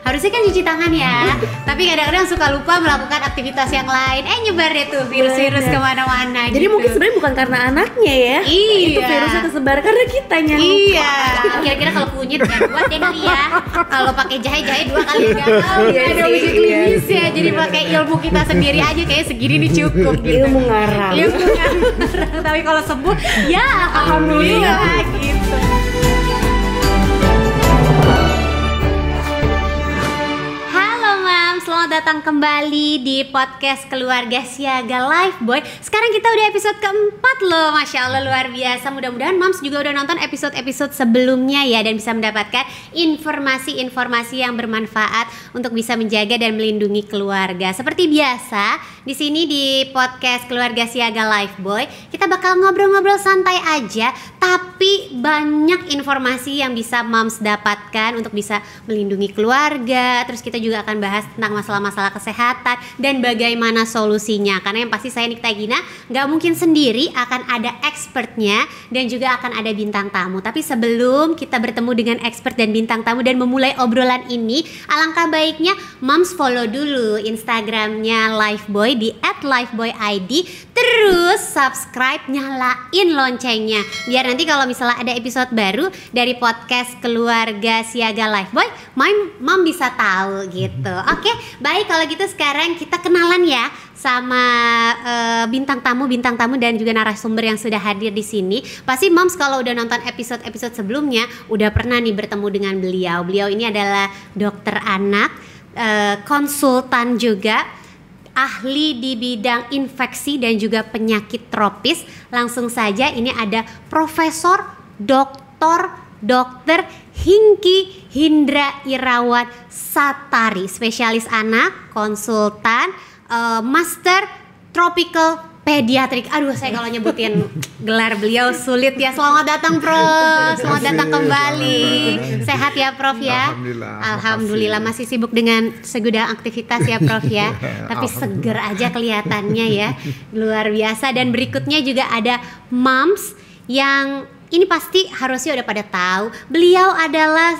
harusnya kan cuci tangan ya. Tapi kadang-kadang suka lupa melakukan aktivitas yang lain. Nyebar deh tuh virus-virus kemana-mana. Jadi gitu. mungkin sebenarnya bukan karena anaknya ya. Iya. Itu virusnya kesebar karena kitanya. Iya. Kira-kira kalau kunyit ya buat deh kali ya. Kalau pakai jahe 2 kali enggak tahu. Iya Ada sih, uji klinis ya. Jadi pakai ilmu kita sendiri aja kayak segini nih cukup gitu. Ilmu ngarang. Tapi kalau sembuh ya alhamdulillah gitu. Selamat datang kembali di podcast Keluarga Siaga Lifeboy. Sekarang kita udah episode keempat loh, Masya Allah luar biasa. Mudah-mudahan Moms juga udah nonton episode-episode sebelumnya ya, dan bisa mendapatkan informasi-informasi yang bermanfaat untuk bisa menjaga dan melindungi keluarga. Seperti biasa, di sini di podcast Keluarga Siaga Lifeboy kita bakal ngobrol-ngobrol santai aja, tapi banyak informasi yang bisa Moms dapatkan untuk bisa melindungi keluarga. Terus kita juga akan bahas tentang masalah-masalah kesehatan dan bagaimana solusinya. Karena yang pasti saya Nikta Gina nggak mungkin sendiri, akan ada expertnya dan juga akan ada bintang tamu. Tapi sebelum kita bertemu dengan expert dan bintang tamu dan memulai obrolan ini, alangkah baiknya Moms follow dulu Instagramnya Lifeboy di @lifeboyid. Terus subscribe, nyalain loncengnya biar nanti kalau misalnya ada episode baru dari podcast Keluarga Siaga Lifeboy, Mom bisa tahu gitu. Oke, baik kalau gitu sekarang kita kenalan ya sama bintang tamu dan juga narasumber yang sudah hadir di sini. Pasti Moms kalau udah nonton episode sebelumnya udah pernah nih bertemu dengan beliau. Beliau ini adalah dokter anak, konsultan juga, ahli di bidang infeksi dan juga penyakit tropis. Langsung saja ini ada Profesor Dokter Hingki Hindra Irawan Satari, spesialis anak, konsultan, master tropical pediatrik. Aduh, saya kalau nyebutin gelar beliau sulit ya. Selamat datang Prof, selamat datang kembali. Sehat ya Prof ya? Alhamdulillah masih sibuk dengan segudang aktivitas ya Prof ya. Tapi seger aja kelihatannya ya, luar biasa. Dan berikutnya juga ada Moms yang ini pasti harusnya udah pada tahu. Beliau adalah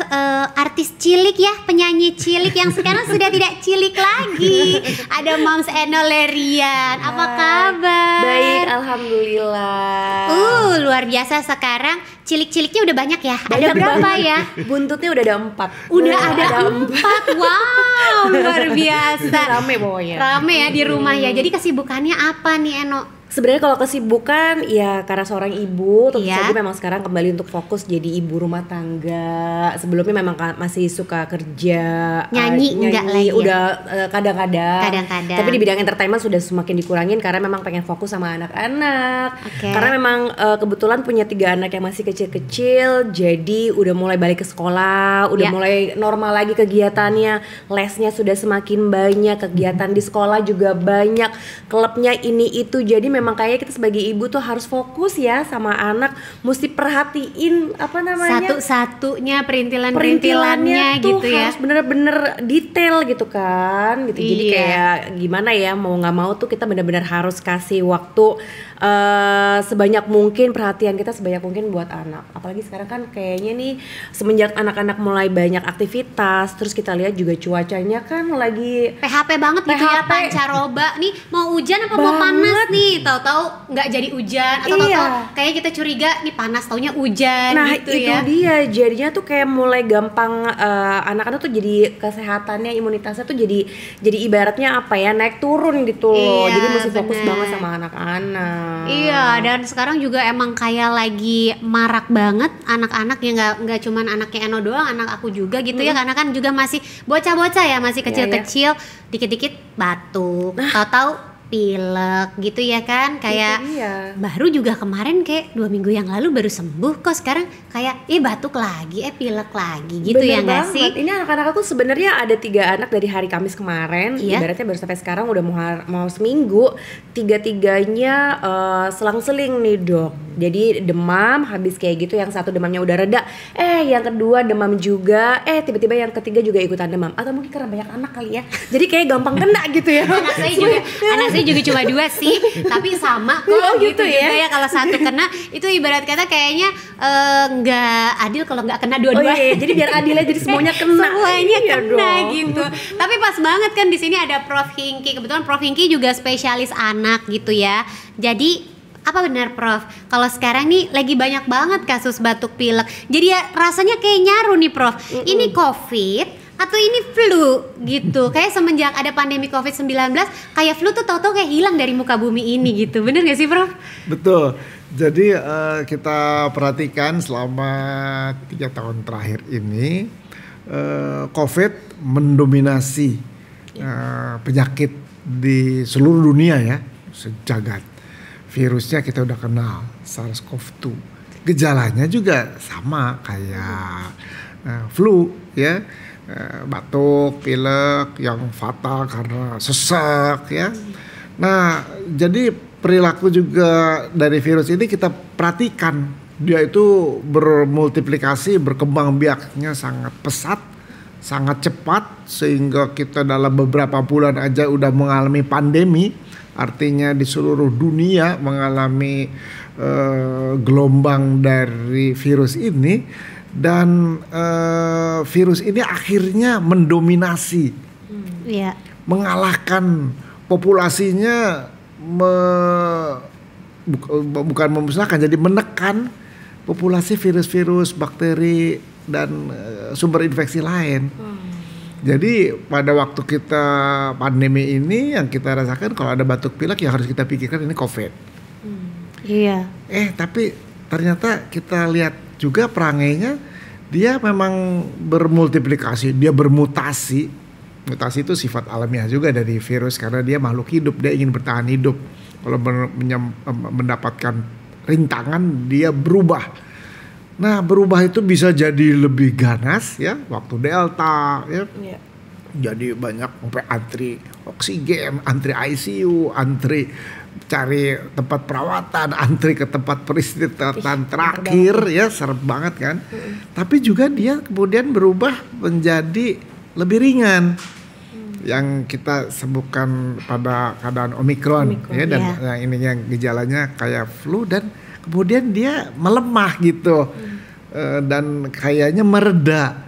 artis cilik ya, penyanyi cilik yang sekarang sudah tidak cilik lagi. Ada Moms Eno Lerian. Apa kabar? Baik, alhamdulillah. Luar biasa sekarang cilik-ciliknya udah banyak ya. Ada berapa banget. ya? Buntutnya udah ada 4. Udah ada 4. Wow, luar biasa. Rame pokoknya. Rame ya di rumah ya. Jadi kesibukannya apa nih Eno? Sebenarnya kalau kesibukan ya karena seorang ibu, tentu Iya. saja memang sekarang kembali untuk fokus jadi ibu rumah tangga. Sebelumnya memang masih suka kerja, Nyanyi enggak lagi ya? Udah kadang-kadang. Kadang-kadang. Tapi di bidang entertainment sudah semakin dikurangin karena memang pengen fokus sama anak-anak. Oke. Karena memang kebetulan punya 3 anak yang masih kecil-kecil, jadi udah mulai balik ke sekolah, udah Ya. mulai normal lagi kegiatannya. Lesnya sudah semakin banyak, kegiatan di sekolah juga banyak, klubnya ini itu. Jadi memang kayaknya kita sebagai ibu tuh harus fokus ya sama anak, mesti perhatiin apa namanya, satu-satunya perintilannya tuh gitu ya. harus bener-bener detail gitu kan gitu. Jadi Iya. kayak gimana ya, mau nggak mau tuh kita bener-bener harus kasih waktu sebanyak mungkin, perhatian kita sebanyak mungkin buat anak. Apalagi sekarang kan kayaknya nih semenjak anak-anak mulai banyak aktivitas, terus kita lihat juga cuacanya kan lagi PHP banget gitu ya, PHP. pancaroba nih, mau hujan apa mau Banget. panas nih, tahu-tahu nggak jadi hujan atau Iya. tahu-tahu kayak kita curiga nih panas, taunya hujan. Nah gitu itu ya. dia, jadinya tuh kayak mulai gampang anak-anak tuh jadi kesehatannya, imunitasnya tuh jadi ibaratnya apa ya, naik turun gitu loh. Iya, Jadi mesti fokus benar. banget sama anak-anak. Iya, dan sekarang juga emang kayak lagi marak banget anak-anak yang nggak cuman anaknya Eno doang, anak aku juga gitu ya, karena kan juga masih bocah-bocah ya, masih kecil-kecil, dikit-dikit batuk, tahu-tahu pilek gitu ya kan, kayak Itu dia. baru juga kemarin kayak 2 minggu yang lalu baru sembuh, kok sekarang kayak batuk lagi, pilek lagi gitu. Bener ya nggak banget. sih? Ini anak-anak aku sebenarnya ada 3 anak dari hari Kamis kemarin. Iya. Ibaratnya baru sampai sekarang udah mau seminggu. 3-tiganya selang-seling nih dok. Jadi demam, habis kayak gitu yang satu demamnya udah reda, yang kedua demam juga, tiba-tiba yang ketiga juga ikutan demam. Atau mungkin karena banyak anak kali ya. Jadi kayak gampang kena gitu ya. Anak saya Sebenarnya juga cuma 2 sih, tapi sama kok gitu juga ya kalau satu kena itu ibarat kata kayaknya nggak adil kalau nggak kena dua-duanya. Jadi biar adil aja, jadi semuanya kena. Semuanya kena gitu. Tapi pas banget kan di sini ada Prof Hingki. Kebetulan Prof Hingki juga spesialis anak gitu ya. Jadi apa benar Prof? Kalau sekarang nih lagi banyak banget kasus batuk pilek. Jadi ya rasanya kayak nyaru nih Prof. Ini COVID atau ini flu gitu. Kayak semenjak ada pandemi COVID-19 kayak flu tuh tahu-tahu kayak hilang dari muka bumi ini gitu. Bener gak sih Prof? Betul. Jadi kita perhatikan selama 3 tahun terakhir ini COVID mendominasi penyakit di seluruh dunia ya, sejagat. Virusnya kita udah kenal, SARS-CoV-2. Gejalanya juga sama kayak flu ya, batuk, pilek yang fatal karena sesak ya. Nah, jadi perilaku juga dari virus ini kita perhatikan, dia itu bermultiplikasi, berkembang biaknya sangat pesat, sangat cepat, sehingga kita dalam beberapa bulan aja udah mengalami pandemi. Artinya di seluruh dunia mengalami gelombang dari virus ini, dan virus ini akhirnya mendominasi, mengalahkan populasinya, bukan memusnahkan, jadi menekan populasi virus-virus, bakteri dan sumber infeksi lain. Jadi pada waktu kita pandemi ini yang kita rasakan kalau ada batuk pilek yang harus kita pikirkan ini COVID. Iya. Tapi ternyata kita lihat juga perangainya, dia memang bermultiplikasi, dia bermutasi. Mutasi itu sifat alamiah juga dari virus karena dia makhluk hidup, dia ingin bertahan hidup. Kalau mendapatkan rintangan dia berubah. Nah, berubah itu bisa jadi lebih ganas ya, waktu Delta ya. Jadi banyak sampai antri oksigen, antri ICU, antri cari tempat perawatan, antri ke tempat peristirahatan terakhir ya, serem banget kan. Tapi juga dia kemudian berubah menjadi lebih ringan. Yang kita sebutkan pada keadaan Omikron ya, dan yang ininya gejalanya kayak flu, dan kemudian dia melemah gitu, dan kayaknya mereda.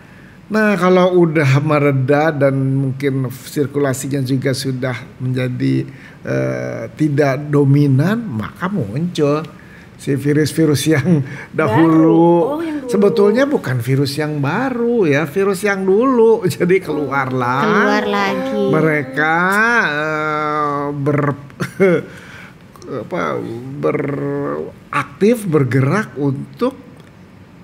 Nah, kalau udah mereda dan mungkin sirkulasinya juga sudah menjadi tidak dominan, maka muncul si virus-virus yang dahulu. Sebetulnya bukan virus yang baru ya, virus yang dulu. Jadi keluar lagi. Mereka beraktif, bergerak untuk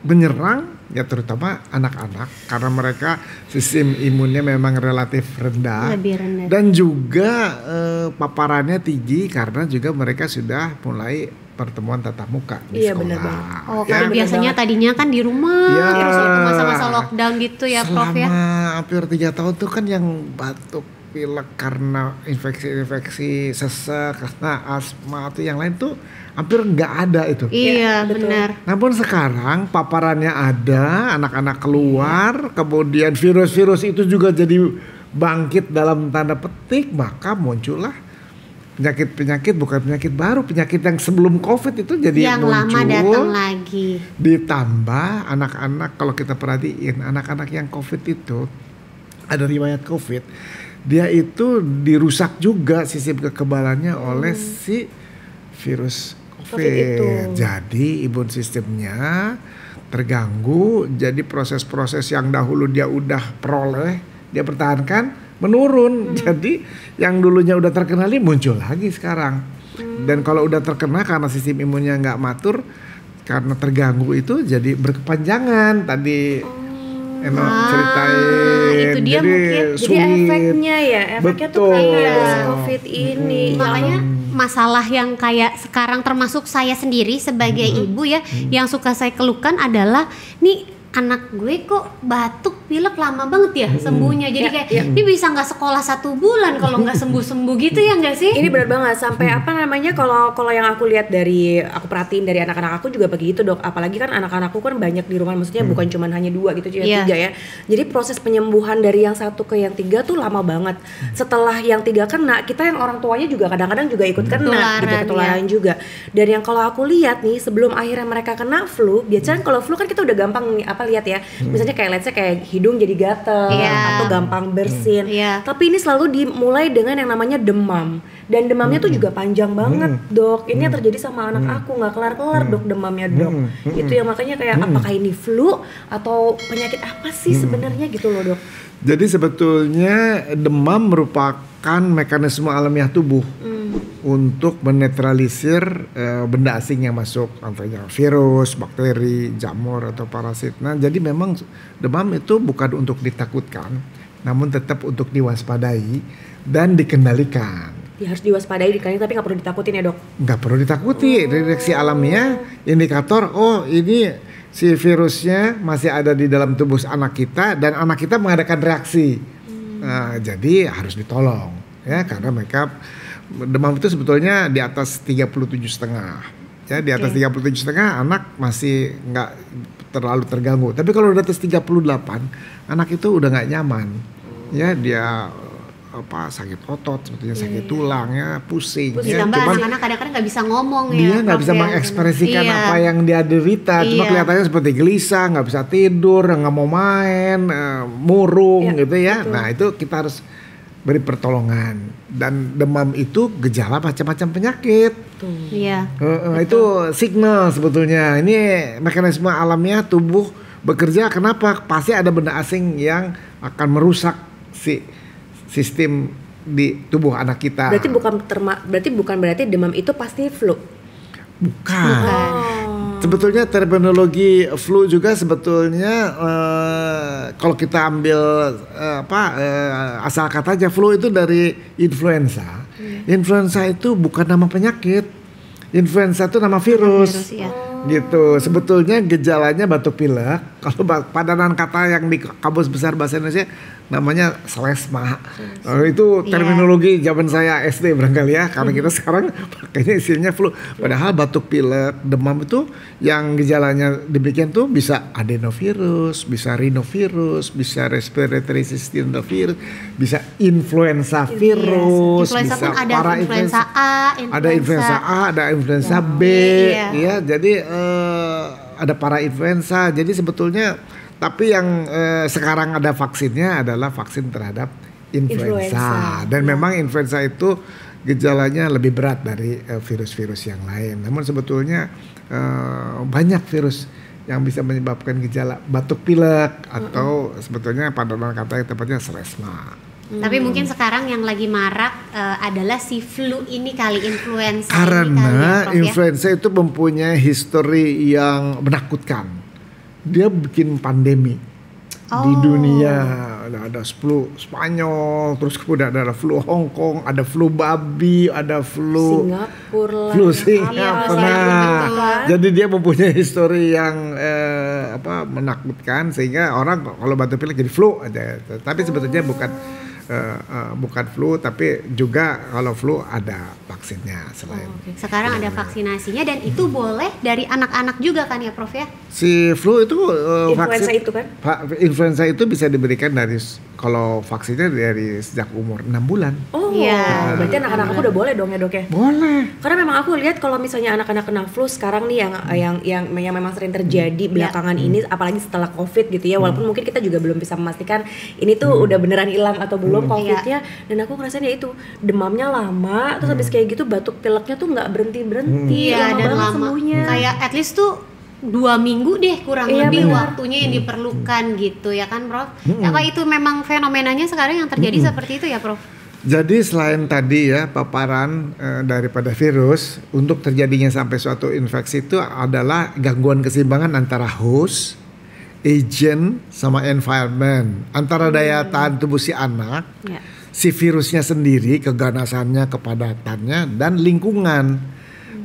menyerang ya terutama anak-anak karena mereka sistem imunnya memang relatif rendah. Dan juga paparannya tinggi karena juga mereka sudah mulai pertemuan tatap muka di sekolah. Benar banget. Karena biasanya tadinya kan di rumah terus waktu masa-masa lockdown gitu ya Prof ya. Selama hampir 3 tahun tuh kan yang batuk pilek karena infeksi sesak, karena asma atau yang lain tuh hampir nggak ada itu. Iya benar. Namun sekarang paparannya ada, anak-anak keluar, kemudian virus-virus itu juga jadi bangkit dalam tanda petik, maka muncullah penyakit-penyakit, bukan penyakit baru, penyakit yang sebelum COVID itu jadi yang muncul. Lama datang lagi. Ditambah anak-anak, kalau kita perhatiin anak-anak yang COVID itu ada riwayat COVID, dia itu dirusak juga sistem kekebalannya oleh si virus COVID itu. Jadi imun sistemnya terganggu, jadi proses-proses yang dahulu dia udah peroleh, dia pertahankan, menurun. Jadi yang dulunya udah terkenali muncul lagi sekarang. Dan kalau udah terkena karena sistem imunnya nggak matur, karena terganggu itu jadi berkepanjangan. Tadi Eno ceritain. Itu dia jadi mungkin jadi efeknya ya, efeknya tuh kayak COVID ini. Makanya masalah yang kayak sekarang termasuk saya sendiri sebagai ibu ya, yang suka saya keluhkan adalah nih anak gue kok batuk pilek lama banget ya sembuhnya, jadi kayak ini bisa nggak sekolah 1 bulan kalau nggak sembuh gitu ya nggak sih? Ini benar banget sampai apa namanya, kalau yang aku lihat dari aku perhatiin dari anak-anak aku juga begitu dok, apalagi kan anak-anakku kan banyak di rumah, maksudnya bukan cuma hanya 2 gitu, cuma 3 ya. Jadi proses penyembuhan dari yang 1 ke yang 3 tuh lama banget. Setelah yang 3 kena, kita yang orang tuanya juga kadang-kadang juga ikut kena gitu, ketularan juga. Dan yang kalau aku lihat nih sebelum akhirnya mereka kena flu, biasanya kalau flu kan kita udah gampang nih lihat ya, misalnya kayak let's say kayak hidung jadi gatel atau gampang bersin. Tapi ini selalu dimulai dengan yang namanya demam, dan demamnya tuh juga panjang banget dok. Ini yang terjadi sama anak aku, nggak kelar-kelar dok demamnya dok. Itu yang makanya kayak apakah ini flu atau penyakit apa sih sebenarnya gitu loh dok. Jadi sebetulnya demam merupakan mekanisme alamiah tubuh untuk menetralisir benda asing yang masuk, contohnya virus, bakteri, jamur atau parasit. Nah, jadi memang demam itu bukan untuk ditakutkan, namun tetap untuk diwaspadai dan dikendalikan. Ya, harus diwaspadai tapi nggak perlu ditakutin ya dok? Nggak perlu ditakuti, reaksi alamiah, indikator ini si virusnya masih ada di dalam tubuh anak kita dan anak kita mengadakan reaksi. Nah, jadi harus ditolong ya, karena mereka demam itu sebetulnya di atas 37,5. Ya, di atas 37,5 anak masih nggak terlalu terganggu. Tapi kalau di atas 38, anak itu udah nggak nyaman. Ya, dia sakit otot, sebetulnya sakit tulang ya, pusing. Ya. Ditambah anak-anak kadang-kadang nggak bisa ngomong ya. Dia nggak bisa mengekspresikan apa yang dia derita. Cuma kelihatannya seperti gelisah, nggak bisa tidur, nggak mau main, murung gitu ya. Betul. Nah, itu kita harus beri pertolongan. Dan demam itu gejala macam-macam penyakit. Iya. Itu signal sebetulnya. Ini mekanisme alamiah tubuh bekerja. Kenapa? Pasti ada benda asing yang akan merusak si sistem di tubuh anak kita. Berarti bukan demam itu pasti flu. Bukan. Sebetulnya terminologi flu juga sebetulnya kalau kita ambil asal katanya flu itu dari influenza. Influenza itu bukan nama penyakit. Influenza itu nama virus. Gitu. Sebetulnya gejalanya batuk pilek. Kalau padanan kata yang di Kamus Besar Bahasa Indonesia namanya selesma. Itu terminologi zaman saya SD barangkali ya. Karena kita sekarang pakainya istilahnya flu. Padahal batuk pilek, demam itu yang gejalanya demikian tuh bisa adenovirus, bisa rhinovirus, bisa respiratory syncytial virus, bisa influenza virus, influenza bisa ada influenza A, ada influenza A, ada influenza B, ya. Jadi ada para influenza. Jadi sebetulnya tapi yang sekarang ada vaksinnya adalah vaksin terhadap influenza. Dan memang influenza itu gejalanya lebih berat dari virus-virus yang lain. Namun sebetulnya banyak virus yang bisa menyebabkan gejala batuk pilek atau sebetulnya padanan kata yang tepatnya selesma. Tapi mungkin sekarang yang lagi marak adalah si flu ini kali, influenza. Karena influenza itu mempunyai histori yang menakutkan. Dia bikin pandemi di dunia. Ada flu Spanyol, terus kemudian ada flu Hong Kong, ada flu babi, ada flu Singapura. Jadi dia mempunyai histori yang menakutkan sehingga orang kalau batuk pilek jadi flu aja. Tapi sebetulnya bukan flu, tapi juga kalau flu ada vaksinnya selain. Sekarang ada vaksinasinya dan itu boleh dari anak-anak juga kan ya Prof ya? Si flu itu influenza itu kan? Influenza itu bisa diberikan dari kalau vaksinnya dari sejak umur 6 bulan. Oh iya. Berarti anak-anak aku udah boleh dong ya dok ya? Boleh. Karena memang aku lihat kalau misalnya anak-anak kena flu sekarang nih yang memang sering terjadi belakangan ini, apalagi setelah COVID gitu ya, walaupun mungkin kita juga belum bisa memastikan ini tuh udah beneran hilang atau belum COVID-nya. Dan aku ngerasain ya itu demamnya lama, terus habis kayak gitu batuk pileknya tuh nggak berhenti-berhenti. Iya, dan lama sembuhnya. Kayak at least tuh 2 minggu deh kurang lebih waktunya yang diperlukan gitu ya kan Prof? Apa itu memang fenomenanya sekarang yang terjadi seperti itu ya Prof? Jadi selain tadi ya paparan daripada virus, untuk terjadinya sampai suatu infeksi itu adalah gangguan keseimbangan antara host, agent, sama environment, antara daya tahan tubuh si anak, si virusnya sendiri, keganasannya, kepadatannya, dan lingkungan.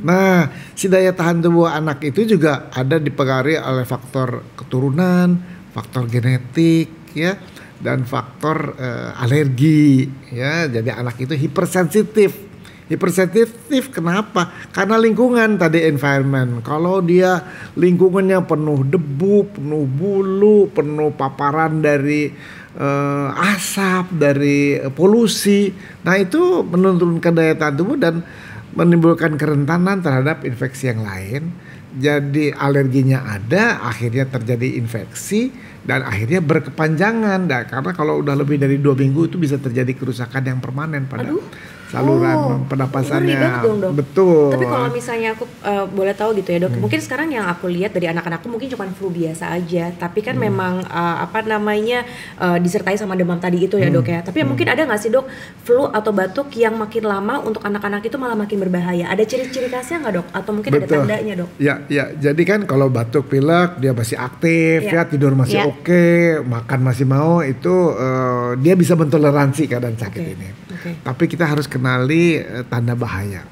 Nah, si daya tahan tubuh anak itu juga ada dipengaruhi oleh faktor keturunan, faktor genetik, ya, dan faktor alergi, ya. Jadi anak itu hipersensitif. Hipersensitif kenapa? Karena lingkungan tadi, environment. Kalau dia lingkungannya penuh debu, penuh bulu, penuh paparan dari asap, dari polusi. Nah itu menurunkan daya tahan tubuh dan menimbulkan kerentanan terhadap infeksi yang lain. Jadi alerginya ada, akhirnya terjadi infeksi dan akhirnya berkepanjangan. Nah, karena kalau udah lebih dari 2 minggu itu bisa terjadi kerusakan yang permanen pada saluran pernapasannya. Ngeri banget dong, Dok. Betul. Tapi kalau misalnya aku boleh tahu gitu ya, Dok. Mungkin sekarang yang aku lihat dari anak-anakku mungkin cuma flu biasa aja, tapi kan memang disertai sama demam tadi itu ya, Dok ya. Tapi mungkin ada nggak sih, Dok, flu atau batuk yang makin lama untuk anak-anak itu malah makin berbahaya? Ada ciri-ciri khasnya nggak, Dok? Atau mungkin ada tandanya, Dok? Ya, jadi kan kalau batuk pilek dia masih aktif, ya tidur masih oke, makan masih mau, itu dia bisa mentoleransi keadaan sakit ini. Tapi kita harus kenali tanda bahaya.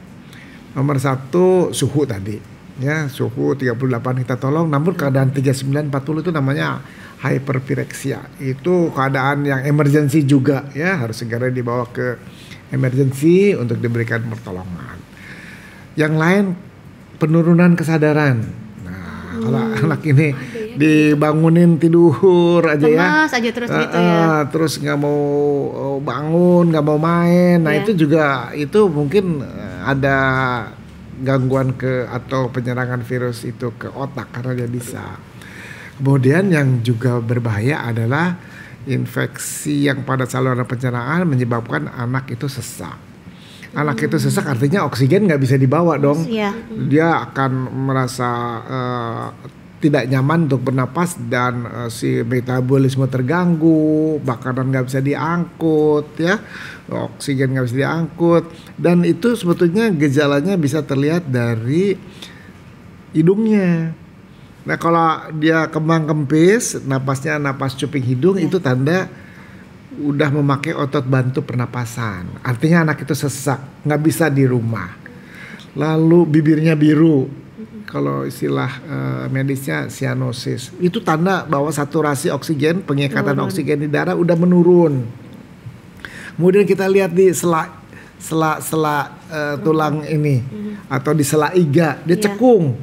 Nomor 1 suhu tadi, ya, suhu 38 kita tolong. Namun keadaan 39-40 itu namanya hyperpyrexiia. Itu keadaan yang emergency juga, ya, harus segera dibawa ke emergency untuk diberikan pertolongan. Yang lain penurunan kesadaran. Nah, kalau anak ini dibangunin tidur aja, lemas aja terus gitu ya. Terus nggak mau bangun, nggak mau main. Nah itu juga, itu mungkin ada gangguan atau penyerangan virus itu ke otak karena dia bisa. Kemudian yang juga berbahaya adalah infeksi yang pada saluran pencernaan menyebabkan anak itu sesak. Anak itu sesak artinya oksigen nggak bisa dibawa dong. Dia akan merasa tidak nyaman untuk bernapas dan si metabolisme terganggu, makanan nggak bisa diangkut, ya, oksigen nggak bisa diangkut, dan itu sebetulnya gejalanya bisa terlihat dari hidungnya. Nah kalau dia kembang kempis, napasnya napas cuping hidung, itu tanda udah memakai otot bantu pernapasan. Artinya anak itu sesak, nggak bisa di rumah. Lalu bibirnya biru. Kalau istilah medisnya cyanosis, itu tanda bahwa saturasi oksigen, pengikatan oksigen di darah udah menurun. Kemudian kita lihat di sela tulang ini atau di sela iga, dia cekung.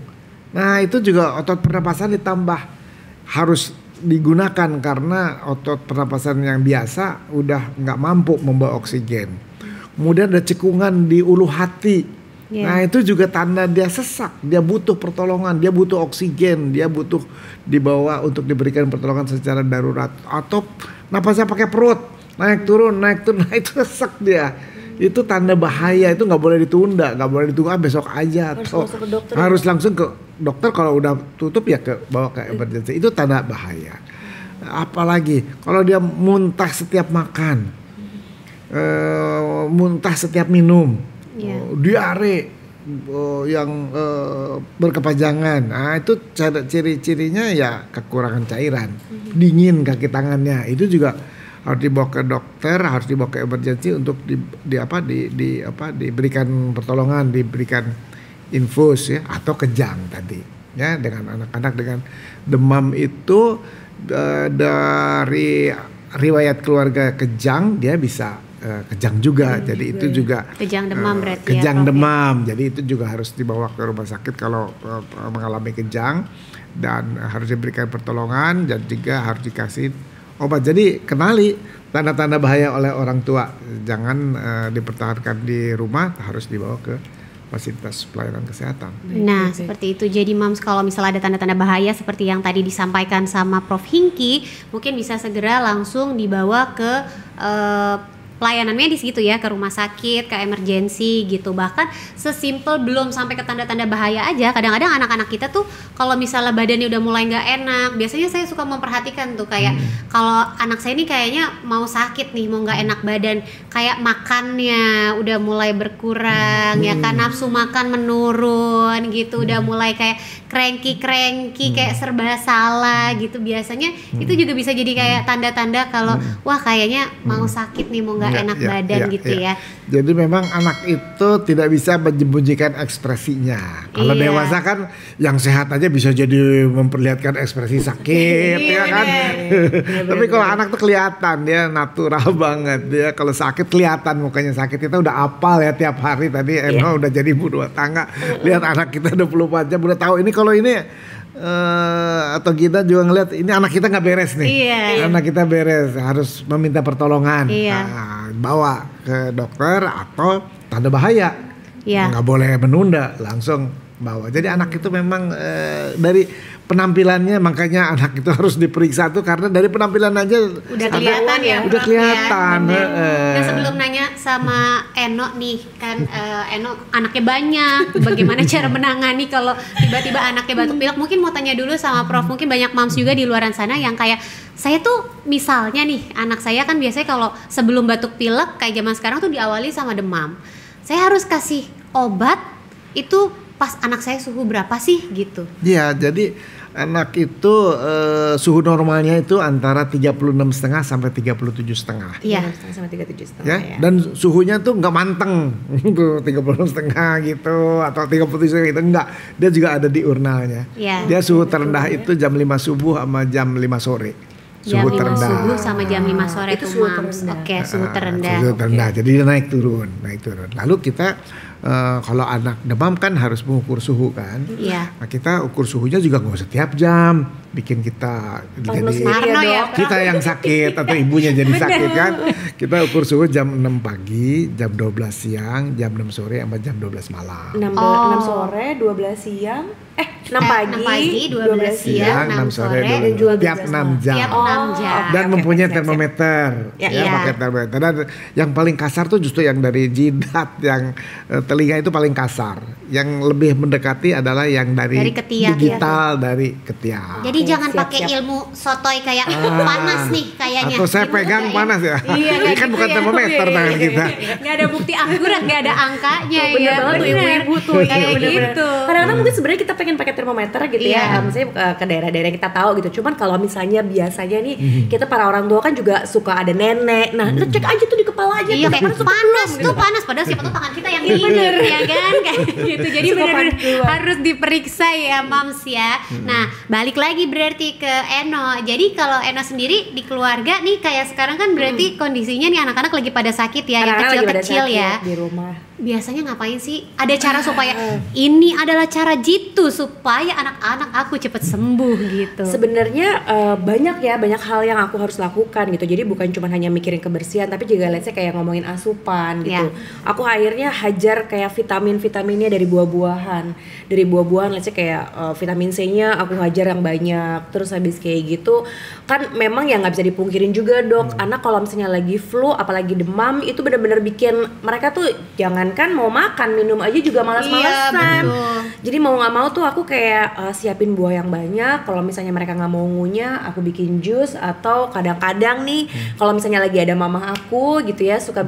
Nah itu juga otot pernapasan ditambah, harus digunakan karena otot pernapasan yang biasa udah nggak mampu membawa oksigen. Kemudian ada cekungan di ulu hati. Nah itu juga tanda dia sesak, dia butuh pertolongan, dia butuh oksigen, dia butuh dibawa untuk diberikan pertolongan secara darurat. Atau napasnya pakai perut, naik turun, nah itu sesak dia. Itu tanda bahaya, itu nggak boleh ditunda, nggak boleh ditunggu besok aja. Harus langsung ke dokter, kalau udah tutup ya bawa ke emergency. Itu tanda bahaya. Apalagi kalau dia muntah setiap makan, muntah setiap minum. Diare yang berkepanjangan. Nah itu ciri-cirinya ya kekurangan cairan, dingin kaki tangannya. Itu juga harus dibawa ke dokter, harus dibawa ke emergency untuk diberikan pertolongan, diberikan infus, ya, atau kejang tadi, ya. Dengan anak-anak dengan demam itu dari riwayat keluarga kejang, dia bisa kejang juga. Jadi itu juga kejang demam berarti kejang demam. Jadi itu juga harus dibawa ke rumah sakit kalau mengalami kejang, dan harus diberikan pertolongan dan juga harus dikasih obat. Jadi kenali tanda-tanda bahaya oleh orang tua. Jangan dipertahankan di rumah, harus dibawa ke fasilitas pelayanan kesehatan. Nah, seperti itu. Jadi Moms, kalau misalnya ada tanda-tanda bahaya seperti yang tadi disampaikan sama Prof. Hingki, mungkin bisa segera langsung dibawa ke pelayanan medis gitu ya, ke rumah sakit, ke emergensi gitu. Bahkan sesimpel belum sampai ke tanda-tanda bahaya aja, kadang-kadang anak-anak kita tuh kalau misalnya badannya udah mulai nggak enak, biasanya saya suka memperhatikan tuh kayak kalau anak saya ini kayaknya mau sakit nih, mau nggak enak badan, kayak makannya udah mulai berkurang, ya kan, nafsu makan menurun gitu, udah mulai kayak cranky kayak serba salah gitu, biasanya itu juga bisa jadi kayak tanda-tanda kalau wah kayaknya mau sakit nih, mau nggak enak badan gitu ya. Jadi memang anak itu tidak bisa menyembunyikan ekspresinya. Kalau dewasa kan yang sehat aja bisa jadi memperlihatkan ekspresi sakit ya kan. Tapi kalau anak tuh kelihatan dia natural banget, dia kalau sakit kelihatan mukanya sakit. Kita udah apal ya tiap hari, tadi Eno udah jadi ibu rumah tangga, lihat anak kita 24 jam udah tahu ini kalau ini atau kita juga ngeliat ini anak kita nggak beres nih, anak kita beres harus meminta pertolongan, bawa ke dokter atau tanda bahaya, nggak boleh menunda, langsung bawa. Jadi anak itu memang dari penampilannya, makanya anak itu harus diperiksa tuh karena dari penampilan aja udah kelihatan ya. Udah kelihatan. Dan sebelum nanya sama Eno nih kan, Eno anaknya banyak, bagaimana cara menangani kalau tiba-tiba anaknya batuk pilek? Mungkin mau tanya dulu sama Prof, mungkin banyak moms juga di luaran sana yang kayak saya tuh misalnya nih anak saya kan biasanya kalau sebelum batuk pilek kayak zaman sekarang tuh diawali sama demam. Saya harus kasih obat itu pas anak saya suhu berapa sih gitu? Iya, jadi anak itu suhu normalnya itu antara 36,5 sampai 37,5. Iya, sampai 37,5 ya. Dan suhunya tuh nggak manteng, tuh 36,5 gitu atau 37 gitu, enggak. Dia juga ada di urnalnya. Dia suhu terendah itu jam 5 subuh sama jam 5 sore. Suhu terendah. Subuh sama jam 5 sore itu Mams. Oke, suhu terendah. Suhu terendah. Jadi dia naik turun. Lalu kita kalau anak demam kan harus mengukur suhu kan. Nah, kita ukur suhunya juga nggak usah tiap jam, bikin kita jadi kita yang sakit atau ibunya jadi sakit kan. Kita ukur suhu jam 6 pagi, jam 12 siang, jam 6 sore sama jam 12 malam. 6 sore, 12 siang, 6 pagi, 12 siang, 6 sore, dan juga tiap 6 jam. Dan mempunyai termometer, pakai termometer. Dan yang paling kasar tuh justru yang dari jidat, yang telinga itu paling kasar. Yang lebih mendekati adalah yang dari ketiak, digital, dari ketiak. Jadi jangan pakai ilmu sotoy kayak panas nih kayaknya. Atau saya pegang panas ya. Ini kan bukan termometer tangan kita. Gak ada bukti akurat, gak ada angkanya. Bener banget tuh ibu-ibu tuh kayak gitu. Kadang-kadang mungkin sebenarnya kita pengen pakai termometer gitu ya, misalnya ke daerah-daerah kita tahu gitu. Cuman kalau misalnya biasanya nih kita para orang tua kan juga suka ada nenek. Nah, kita cek aja tuh di kepala aja. Iya, kayak panas tuh panas. Padahal siapa tuh tangan kita yang ini ya kan kayak gitu. Jadi benar-benar harus diperiksa ya Mams ya. Nah, balik lagi berarti ke Eno. Jadi kalau Eno sendiri di keluarga nih kayak sekarang kan berarti kondisinya nih anak-anak lagi pada sakit ya, yang kecil-kecil ya. Di rumah. Biasanya ngapain sih? Ada cara supaya ini adalah cara jitu supaya anak-anak aku cepat sembuh gitu. Sebenarnya banyak hal yang aku harus lakukan gitu. Jadi bukan cuma hanya mikirin kebersihan, tapi juga let's say kayak ngomongin asupan gitu. Aku akhirnya hajar kayak vitaminnya dari buah-buahan. Dari buah-buahan let's say kayak vitamin C-nya aku hajar yang banyak. Terus habis kayak gitu kan memang ya nggak bisa dipungkirin juga dok. Anak kalau misalnya lagi flu apalagi demam itu benar-benar bikin mereka tuh jangankan mau makan, minum aja juga malas-malasan. Jadi mau nggak mau tuh aku kayak siapin buah yang banyak. Kalau misalnya mereka nggak mau ngunyah, aku bikin jus. Atau kadang-kadang nih kalau misalnya lagi ada mamah aku gitu ya suka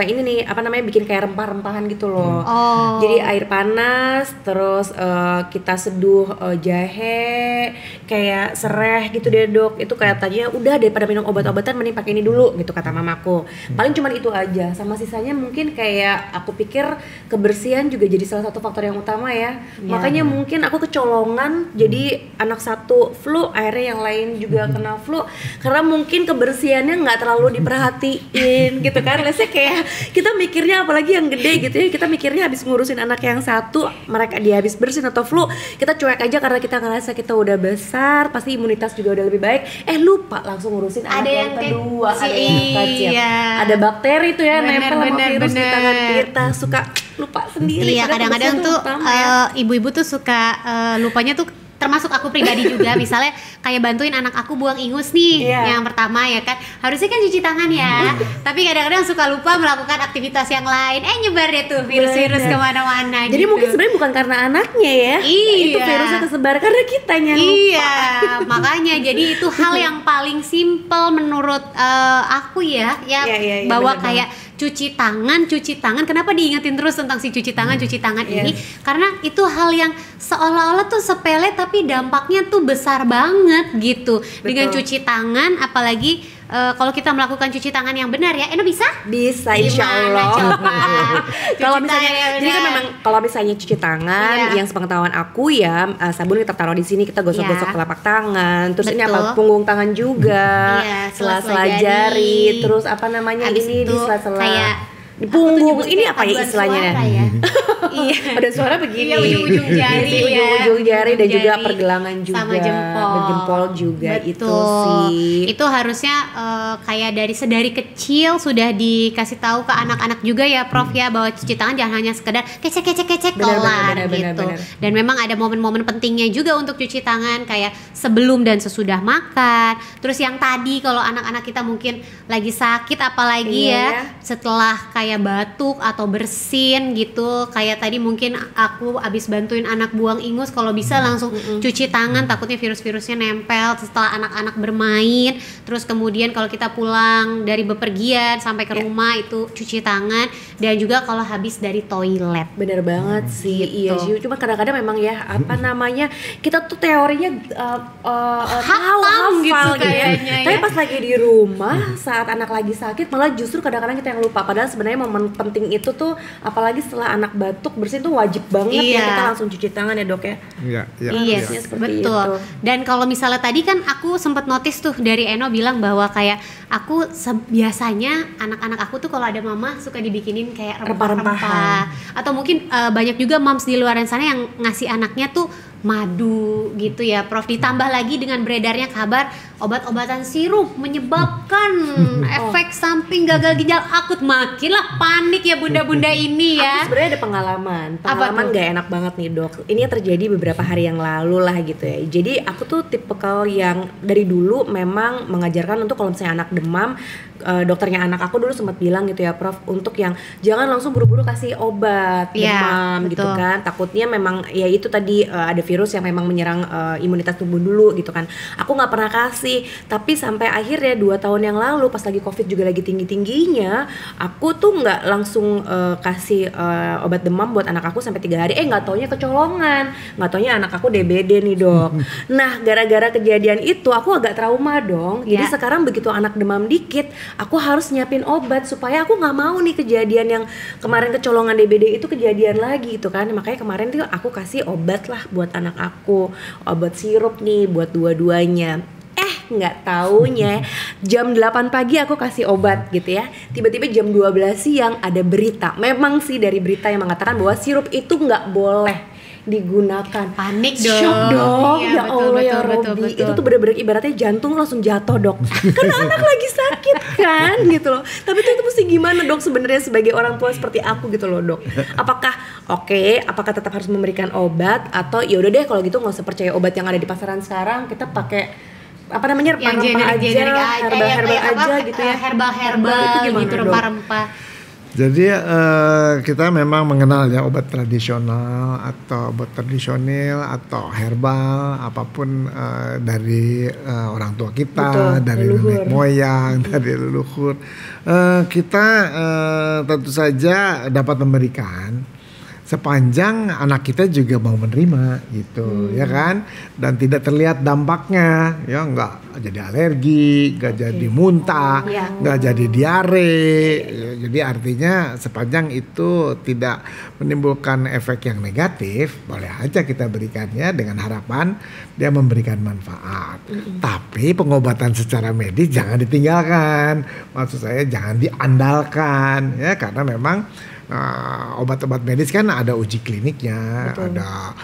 ini nih bikin kayak rempah-rempahan gitu loh. Jadi air panas terus kita seduh jahe kayak sereh gitu deh dok. Itu kayak tadinya udah daripada minum obat-obatan mending pakai ini dulu gitu kata mamaku. Paling cuman itu aja, sama sisanya mungkin kayak aku pikir kebersihan juga jadi salah satu faktor yang utama ya. Makanya mungkin aku kecolongan jadi anak satu flu akhirnya yang lain juga kena flu karena mungkin kebersihannya nggak terlalu diperhatiin gitu kan. Lesnya kayak kita mikirnya apalagi yang gede gitu ya, kita mikirnya habis ngurusin anak yang satu mereka dia habis bersin atau flu kita cuek aja karena kita ngerasa kita udah besar pasti imunitas juga udah lebih baik. Lupa langsung ngurusin anak yang kedua, ada yang kecil, ada bakteri tuh ya nempel sama virus di tangan kita, suka lupa sendiri. Iya, kadang-kadang tuh ibu-ibu tuh suka lupanya tuh, termasuk aku pribadi juga. Misalnya kayak bantuin anak aku buang ingus nih, yang pertama ya kan, harusnya kan cuci tangan ya, tapi kadang-kadang suka lupa melakukan aktivitas yang lain, nyebar deh tuh virus-virus kemana-mana. Jadi gitu. mungkin sebenarnya bukan karena anaknya ya, itu virusnya kesebar karena kitanya lupa. Iya, makanya jadi itu hal yang paling simpel menurut aku ya, bahwa kayak cuci tangan. Kenapa diingetin terus tentang si cuci tangan ini? Karena itu hal yang seolah-olah tuh sepele tapi dampaknya tuh besar banget gitu. Betul. Dengan cuci tangan, apalagi kalau kita melakukan cuci tangan yang benar ya, Eno bisa? Bisa, insya Allah. Kalau misalnya, jadi kan memang kalau misalnya cuci tangan, yang sepengetahuan aku ya, sabun kita taruh di sini, kita gosok-gosok telapak tangan, terus ini apa, punggung tangan juga, sela-sela jari, terus apa namanya ini di sela-sela di punggung, ini apa ya istilahnya? Iya. Ada suara begini. Iya, ujung-ujung jari ya. Ujung-ujung jari dan juga pergelangan juga. Sama jempol juga. Betul. Itu sih. Itu harusnya kayak sedari kecil sudah dikasih tahu ke anak-anak juga ya, Prof ya, bahwa cuci tangan jangan hanya sekedar kecek kelar gitu. Dan memang ada momen-momen pentingnya juga untuk cuci tangan, kayak sebelum dan sesudah makan. Terus yang tadi kalau anak-anak kita mungkin lagi sakit, apalagi setelah kayak batuk atau bersin gitu, kayak tadi mungkin aku abis bantuin anak buang ingus, kalau bisa langsung cuci tangan, takutnya virus-virusnya nempel setelah anak-anak bermain. Terus kemudian kalau kita pulang dari bepergian sampai ke rumah itu cuci tangan, dan juga kalau habis dari toilet. Bener banget sih, iya sih. Cuma kadang-kadang memang ya apa namanya, kita tuh teorinya hafal gitu kayaknya. Tapi pas lagi di rumah saat anak lagi sakit, malah justru kadang-kadang kita yang lupa. Padahal sebenarnya momen penting itu tuh, apalagi setelah anak batuk bersin tuh wajib banget ya kita langsung cuci tangan ya dok ya. Iya, betul. Dan kalau misalnya tadi kan aku sempat notice tuh dari Eno bilang bahwa kayak aku biasanya anak-anak aku tuh kalau ada mama suka dibikinin kayak rempah-rempah. Atau mungkin banyak juga moms di luar sana yang ngasih anaknya tuh madu gitu ya Prof, ditambah lagi dengan beredarnya kabar obat-obatan sirup menyebabkan efek samping gagal ginjal akut. Makinlah panik ya bunda-bunda ini ya. Aku sebenarnya ada pengalaman gak enak banget nih dok. Ini terjadi beberapa hari yang lalu lah gitu ya. Jadi aku tuh tipikal yang dari dulu memang mengajarkan untuk kalau misalnya anak demam, dokternya anak aku dulu sempat bilang gitu ya Prof, untuk yang jangan langsung buru-buru kasih obat demam gitu kan, takutnya memang ya itu tadi ada virus yang memang menyerang imunitas tubuh dulu gitu kan. Aku nggak pernah kasih, tapi sampai akhirnya 2 tahun yang lalu pas lagi COVID juga lagi tinggi-tingginya, aku tuh nggak langsung kasih obat demam buat anak aku sampai 3 hari. Nggak taunya kecolongan, nggak taunya anak aku DBD nih dok. Nah gara-gara kejadian itu aku agak trauma dong. Jadi sekarang begitu anak demam dikit, aku harus nyiapin obat supaya aku nggak mau nih kejadian yang kemarin kecolongan DBD itu kejadian lagi gitu kan. Makanya kemarin tuh aku kasih obat lah buat anak aku, obat sirup nih buat dua-duanya. Nggak taunya jam 8 pagi aku kasih obat gitu ya, tiba-tiba jam 12 siang ada berita, memang sih dari berita yang mengatakan bahwa sirup itu nggak boleh digunakan. Panik dong. Shock dong. Iya, Ya Allah ya Robi. Itu tuh bener-bener ibaratnya jantung langsung jatuh dok. Karena anak lagi sakit kan gitu loh. Tapi itu mesti gimana dok sebenarnya sebagai orang tua seperti aku gitu loh dok. Apakah apakah tetap harus memberikan obat, atau ya udah deh kalau gitu nggak usah percaya obat yang ada di pasaran sekarang, kita pakai apa namanya rempah-rempah aja, herbal-herbal aja gitu ya. Herbal-herbal itu gimana gitu, rempah-rempah. Jadi kita memang mengenal ya obat tradisional atau herbal, apapun dari orang tua kita, dari nenek moyang, dari leluhur. Kita tentu saja dapat memberikan sepanjang anak kita juga mau menerima gitu, ya kan, dan tidak terlihat dampaknya, ya nggak jadi alergi, nggak jadi muntah, nggak jadi diare, ya, jadi artinya sepanjang itu tidak menimbulkan efek yang negatif, boleh aja kita berikannya dengan harapan dia memberikan manfaat. Tapi pengobatan secara medis jangan ditinggalkan, maksud saya jangan diandalkan, ya, karena memang obat-obat medis kan ada uji kliniknya, ada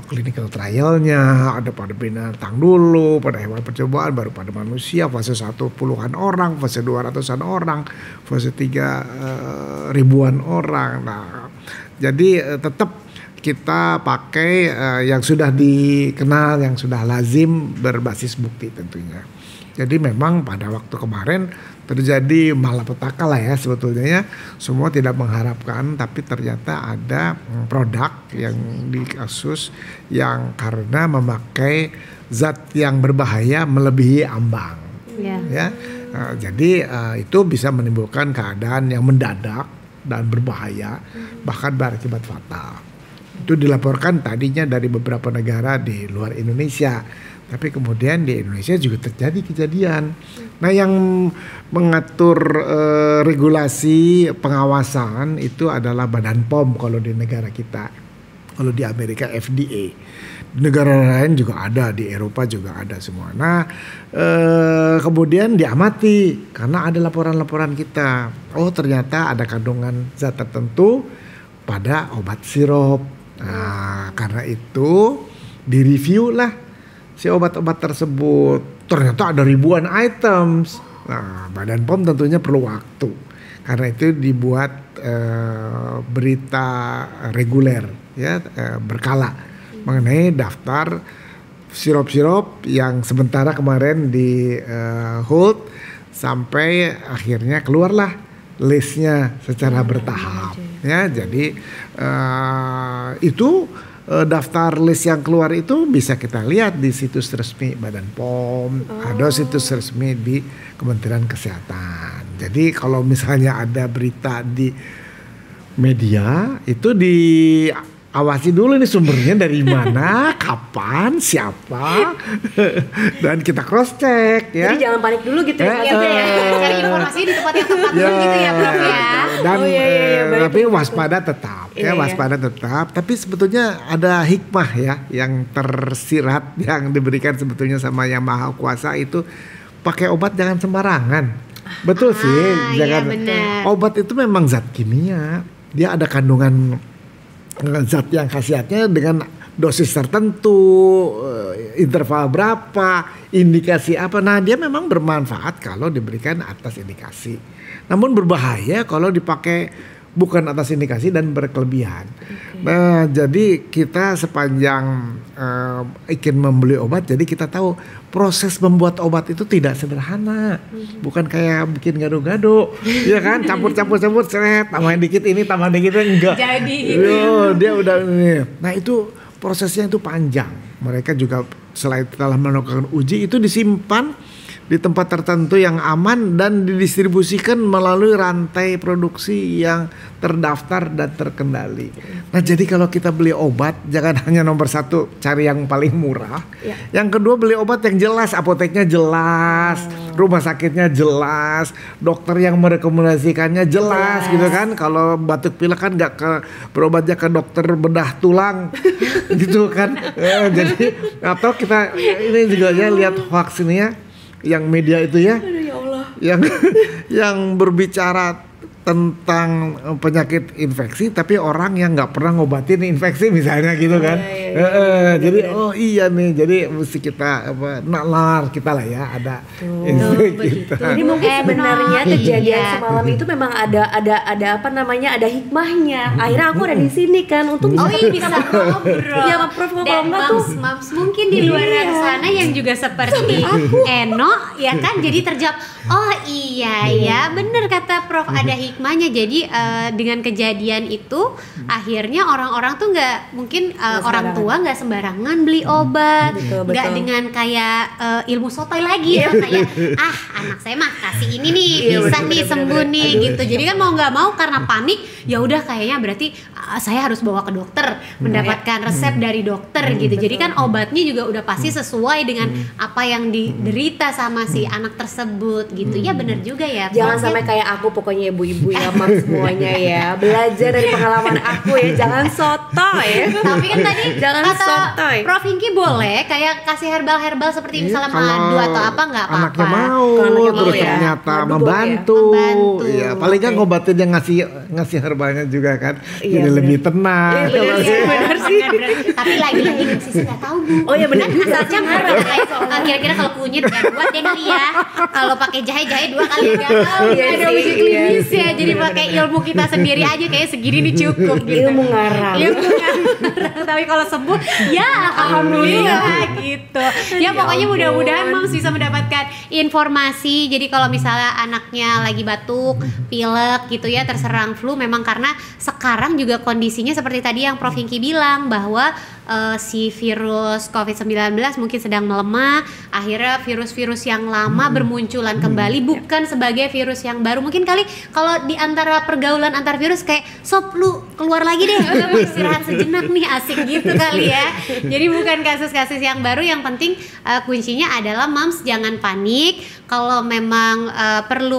clinical trialnya, ada pada binatang dulu, pada hewan percobaan, baru pada manusia, fase 1 puluhan orang, fase 2 ratusan orang, fase 3 ribuan orang. Nah, jadi tetap kita pakai yang sudah dikenal, yang sudah lazim berbasis bukti tentunya. Jadi memang pada waktu kemarin terjadi malapetaka lah ya sebetulnya ya. Semua tidak mengharapkan, tapi ternyata ada produk yang di kasus yang karena memakai zat yang berbahaya melebihi ambang. Ya. Jadi itu bisa menimbulkan keadaan yang mendadak dan berbahaya, bahkan berakibat fatal. Itu dilaporkan tadinya dari beberapa negara di luar Indonesia, tapi kemudian di Indonesia juga terjadi kejadian. Nah, yang mengatur regulasi pengawasan itu adalah Badan POM kalau di negara kita. Kalau di Amerika FDA. Di negara lain juga ada, di Eropa juga ada semua. Nah, kemudian diamati karena ada laporan-laporan kita. Oh, ternyata ada kandungan zat tertentu pada obat sirup. Nah, karena itu direview lah si obat-obat tersebut. Ternyata ada ribuan items. Nah, Badan POM tentunya perlu waktu. Karena itu dibuat berita reguler, ya, berkala mengenai daftar sirup-sirup yang sementara kemarin di hold sampai akhirnya keluarlah listnya secara bertahap. Ya, jadi itu daftar list yang keluar itu bisa kita lihat di situs resmi Badan POM, ada situs resmi di Kementerian Kesehatan. Jadi kalau misalnya ada berita di media itu diawasi dulu nih sumbernya dari mana, kapan, siapa, dan kita cross check ya. Jadi jangan panik dulu gitu ya. Cari informasi di tempat yang tepat dulu gitu ya, Prof ya. Dan tapi waspada tetap ya, waspada tetap. Tapi sebetulnya ada hikmah ya yang tersirat yang diberikan sebetulnya sama Yang Maha Kuasa itu, pakai obat jangan sembarangan. Betul sih, jangan. Iya, obat itu memang zat kimia, dia ada kandungan zat yang khasiatnya dengan dosis tertentu, interval berapa, indikasi apa. Nah, dia memang bermanfaat kalau diberikan atas indikasi. Namun berbahaya kalau dipakai bukan atas indikasi dan berkelebihan. Nah, jadi kita sepanjang ingin membeli obat, jadi kita tahu proses membuat obat itu tidak sederhana. Bukan kayak bikin gado-gado, ya kan? Campur-campur, seret, tambahin dikit ini, tambahin dikit enggak. Jadi dia udah ini. Nah, itu prosesnya itu panjang. Mereka juga selain telah melakukan uji, itu disimpan di tempat tertentu yang aman dan didistribusikan melalui rantai produksi yang terdaftar dan terkendali. Nah, jadi kalau kita beli obat jangan hanya nomor satu cari yang paling murah. Yang kedua beli obat yang jelas, apoteknya jelas, rumah sakitnya jelas, dokter yang merekomendasikannya jelas gitu kan. Kalau batuk pilek kan nggak berobatnya ke dokter bedah tulang gitu kan. Jadi atau kita ini juga ya lihat hoax ini ya. Yang media itu ya, yang berbicara tentang penyakit infeksi tapi orang yang nggak pernah ngobatin infeksi misalnya gitu kan. Jadi oh iya nih, jadi mesti kita nalar kita lah ya ada kita. Jadi mungkin sebenarnya kejadian semalam itu memang ada apa namanya, ada hikmahnya. Akhirnya aku ada di sini kan untuk bisa ngobrol. Ya, Prof, dan mams mungkin di luar sana yang juga seperti Eno ya kan, jadi terjawab. Oh iya ya, bener kata Prof, ada hikmahnya. Jadi dengan kejadian itu akhirnya orang-orang tuh nggak mungkin orang tua nggak sembarangan beli obat, nggak dengan kayak ilmu sotoy lagi ya, kayak anak saya mah kasih ini nih bisa nih sembuh nih gitu. Jadi kan mau nggak mau karena panik ya udah kayaknya berarti saya harus bawa ke dokter, mendapatkan resep dari dokter gitu. Jadi kan obatnya juga udah pasti sesuai dengan apa yang diderita sama si anak tersebut gitu. Ya bener juga ya. Jangan sampai kayak aku, pokoknya ibu-ibu ya, mam semuanya ya. Belajar dari pengalaman aku ya, jangan sotoy ya. Tapi kan tadi jangan kata sotoy. Prof Hingki boleh kayak kasih herbal-herbal seperti misalnya madu atau apa nggak apa-apa. Anaknya mau, terus ya. ternyata membantu. Ya, paling kan ngobatin yang ngasih herbalnya juga kan. Jadi lebih tenang. Benar sih. Tapi lagi-lagi sih nggak tahu Bu. Oh ya benar. Asalnya marah. Kira-kira kalau kunyit ya buat deh kali ya. Kalau pakai jahe 2 kali nggak tahu. Ada uji klinis ya. Jadi pakai ilmu kita sendiri aja kayak segini nih cukup gitu. Ilmu ngarang. Tapi kalau sembuh ya alhamdulillah gitu. Ya pokoknya mudah-mudahan Moms bisa mendapatkan informasi. Jadi kalau misalnya anaknya lagi batuk, pilek gitu ya, terserang flu, memang karena sekarang juga kondisinya seperti tadi yang Prof Hingki bilang bahwa si virus COVID-19 mungkin sedang melemah, akhirnya virus-virus yang lama bermunculan kembali, bukan sebagai virus yang baru. Mungkin kali kalau di antara pergaulan antar virus kayak sob lu keluar lagi deh, mau istirahat sejenak nih, asik gitu kali ya. Jadi bukan kasus-kasus yang baru. Yang penting kuncinya adalah Moms jangan panik. Kalau memang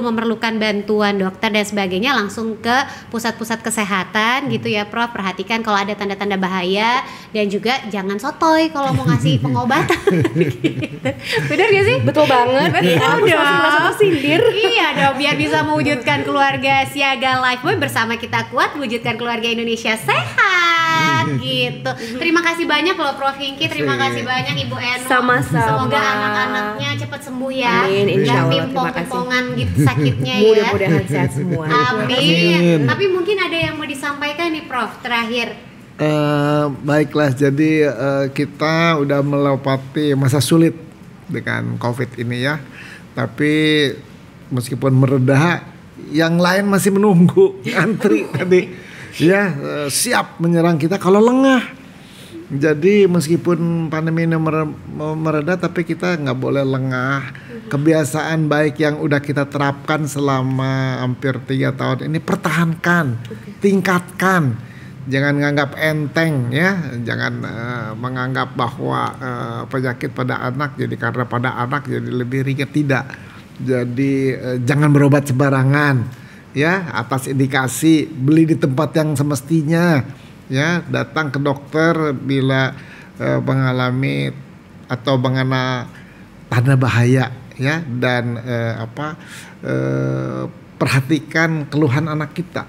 memerlukan bantuan dokter dan sebagainya, langsung ke pusat-pusat kesehatan gitu ya Prof. Perhatikan kalau ada tanda-tanda bahaya, dan juga jangan sotoy kalau mau ngasih pengobatan. Gitu. Bener gak sih? Betul banget. Betul dong. Merasa tersindir. Iya dong, biar bisa mewujudkan keluarga Siaga Lifeboy bersama kita kuat, wujudkan keluarga Indonesia sehat gitu. Terima kasih banyak loh Prof Hingki, terima kasih banyak Ibu Eno. Sama-sama. Semoga anak-anaknya cepat sembuh ya. Amin, insya Allah. Pimpong-pimpongan gitu sakitnya ya. Mudah-mudahan sehat semua. Amin. Tapi mungkin ada yang mau disampaikan nih Prof terakhir. Baiklah, jadi kita udah melewati masa sulit dengan COVID ini ya. Tapi meskipun mereda, yang lain masih menunggu, antri tadi ya, siap menyerang kita kalau lengah. Jadi meskipun pandemi ini mereda, tapi kita nggak boleh lengah. Kebiasaan baik yang udah kita terapkan selama hampir 3 tahun ini pertahankan, tingkatkan. Jangan nganggap enteng ya, jangan menganggap bahwa penyakit pada anak jadi karena pada anak jadi lebih ringan, tidak. Jadi jangan berobat sembarangan ya, atas indikasi, beli di tempat yang semestinya ya, datang ke dokter bila mengalami atau mengenal tanda bahaya ya, dan perhatikan keluhan anak kita.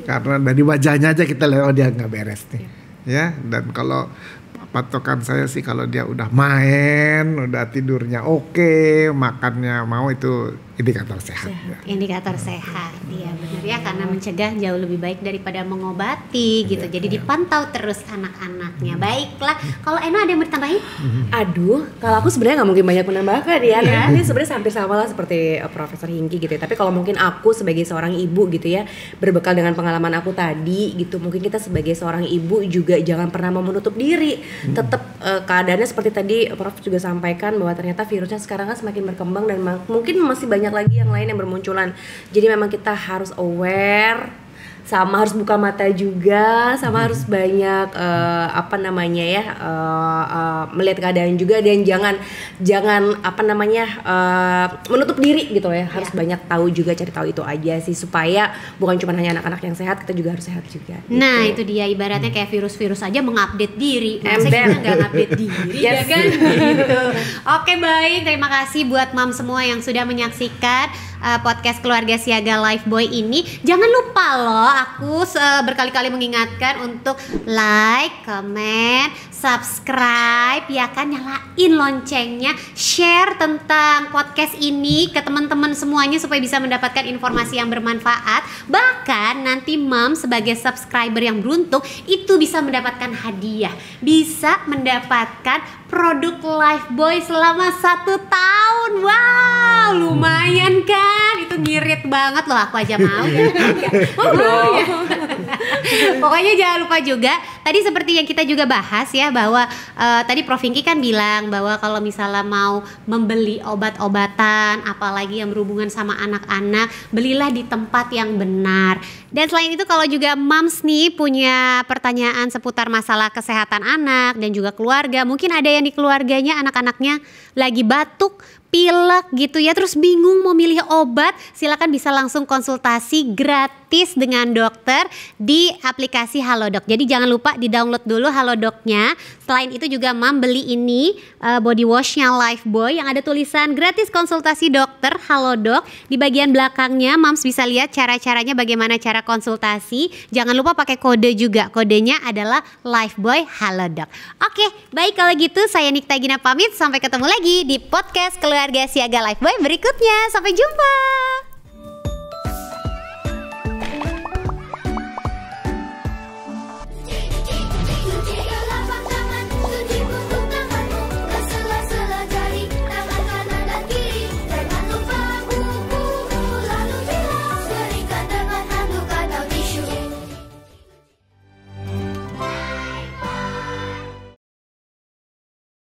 Karena dari wajahnya aja kita lihat, oh dia nggak beres nih, ya. Dan kalau patokan saya sih kalau dia udah main, udah tidurnya oke, makannya mau, itu indikator sehat. Ya. Indikator sehat, iya benar ya, karena mencegah jauh lebih baik daripada mengobati gitu. Jadi dipantau terus anak-anaknya. Baiklah, kalau Eno ada yang mau ditambahin? Aduh, kalau aku sebenarnya nggak mungkin banyak menambahkan ya. Ini sebenarnya hampir sama lah seperti Profesor Hingki gitu ya. Tapi kalau mungkin aku sebagai seorang ibu gitu ya, berbekal dengan pengalaman aku tadi gitu, mungkin kita sebagai seorang ibu juga jangan pernah mau menutup diri. Tetap keadaannya seperti tadi Prof juga sampaikan bahwa ternyata virusnya sekarang kan semakin berkembang dan mungkin masih banyak lagi yang lain yang bermunculan. Jadi memang kita harus aware, sama harus buka mata juga, sama harus banyak melihat keadaan juga, dan jangan menutup diri gitu ya. Harus banyak tahu juga, cari tahu itu aja sih, supaya bukan cuma hanya anak-anak yang sehat, kita juga harus sehat juga. Nah, gitu. itu dia, ibaratnya kayak virus-virus aja mengupdate diri. Masa kita nggak update diri, ya kan? Gitu. Oke, baik, terima kasih buat Mam semua yang sudah menyaksikan podcast Keluarga Siaga Lifeboy ini. Jangan lupa loh, aku berkali-kali mengingatkan untuk like, comment, subscribe, ya kan, nyalain loncengnya, share tentang podcast ini ke teman-teman semuanya supaya bisa mendapatkan informasi yang bermanfaat. Bahkan nanti Mam sebagai subscriber yang beruntung itu bisa mendapatkan hadiah, bisa mendapatkan produk Lifeboy selama 1 tahun. Wow, lumayan kan? Itu ngirit banget loh, aku aja mau. Ya. Pokoknya jangan lupa juga, tadi seperti yang kita juga bahas ya, bahwa tadi Prof Hingki kan bilang bahwa kalau misalnya mau membeli obat-obatan, apalagi yang berhubungan sama anak-anak, belilah di tempat yang benar. Dan selain itu, kalau juga moms nih punya pertanyaan seputar masalah kesehatan anak dan juga keluarga, mungkin ada yang di keluarganya anak-anaknya lagi batuk, pilek gitu ya, terus bingung mau milih obat, silakan bisa langsung konsultasi gratis dengan dokter di aplikasi Halodoc. Jadi jangan lupa di-download dulu Halodocnya. Selain itu juga Mam beli ini body washnya Lifeboy yang ada tulisan gratis konsultasi dokter Halodoc. Di bagian belakangnya Mams bisa lihat cara-caranya, bagaimana cara konsultasi. Jangan lupa pakai kode juga, kodenya adalah Lifeboy Halodoc. Oke, baik kalau gitu saya Nikta Gina pamit, sampai ketemu lagi di podcast Keluarga Siaga Lifeboy berikutnya. Sampai jumpa.